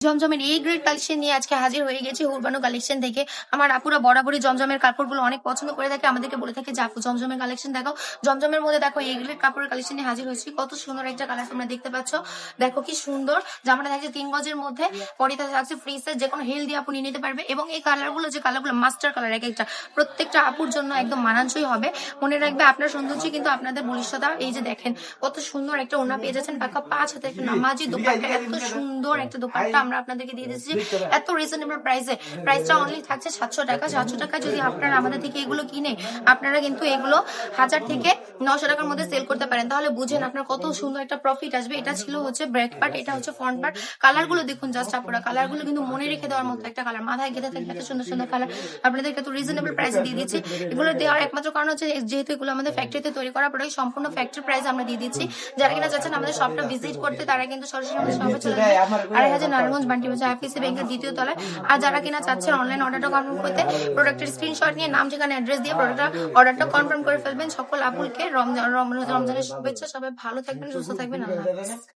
জমজমের এই grade collection নিয়ে আজকে হাজির হয়ে গেছি হুরবানো কালেকশন থেকে। আমার আপুরা বরাবরই জমজমের কাপড়গুলো অনেক পছন্দ করে থাকে, আমাদেরকে বলে থাকে যে আপু জমজমের কালেকশন দেখো। জমজমের মধ্যে দেখো এই গ্রেড কাপড়ের কালেকশন নিয়ে হাজির হয়েছি। কত সুন্দর একটা কালার তোমরা দেখতে পাচ্ছ, দেখো কি সুন্দর। জামাটা থাকছে 3 গজের মধ্যে, পরিতে থাকছে ফ্রি সাইজ, যে কোনো হিল দিয়ে আপু নিয়ে নিতে পারবে। এবং এই কালারগুলো যে কালারগুলো মাস্টার কালার, এক একটা প্রত্যেকটা আপুর জন্য একদম মানানসই হবে। মনে রাখবে আপনার সৌন্দর্য কিন্তু আপনাদের বলিষ্ঠতা। এই যে দেখেন কত সুন্দর একটা ওড়না পেয়ে যাচ্ছেন, পাকা 5 হাতে একটা নামাজি দোপাট্টা, এত সুন্দর একটা দোপাট্টা আমরা আপনাদেরকে দিয়ে দিচ্ছি এত রিজনেবল প্রাইসে। প্রাইসটা অনলি থাকছে 700 টাকা। 700 টাকা যদি আপনারা আমাদের থেকে এগুলো কিনে আপনারা কিন্তু এগুলো 1000 থেকে 900 টাকার মধ্যে সেল করতে পারেন, তাহলে বুঝেন আপনার কত সুন্দর একটা প্রফিট আসবে। এটা ছিল হচ্ছে ব্যাক পার্ট, এটা হচ্ছে ফ্রন্ট পার্ট। কালার গুলো দেখুন জাস্ট আপনারা, কালার গুলো কিন্তু মনে রেখে দেওয়ার মতো একটা কালার, মাথায় গেঁথে থাকে এত সুন্দর সুন্দর কালার। আপনাদেরকে এত রিজনেবল প্রাইসে দিয়ে দিচ্ছি। এগুলো দেওয়ার একমাত্র কারণ হচ্ছে যেহেতু এগুলো আমাদের ফ্যাক্টরিতে তৈরি করা প্রোডাক্ট, সম্পূর্ণ ফ্যাক্টরি প্রাইস আমরা দিয়ে দিচ্ছি। যারা কিনা চাচ্ছেন আমাদের শপটা ভিজিট করতে তারা কিন্তু সরাসরি আমাদের শপে চলে যাবে। 2500 নারায়ণগঞ্জ বান্টি বাজার আইএফএসি ব্যাংকের দ্বিতীয় তলায়। আর যারা কিনা চাচ্ছেন অনলাইন অর্ডারটা কনফার্ম করতে, প্রোডাক্টের স্ক্রিনশট নিয়ে নাম ঠিকানা অ্যাড্রেস দিয়ে অর্ডারটা কনফার্ম করে ফেলবেন। সকল আপুলকে রমজানের শুভেচ্ছা। সবাই ভালো থাকবেন, সুস্থ থাকবেন। আল্লাহ হাফেজ।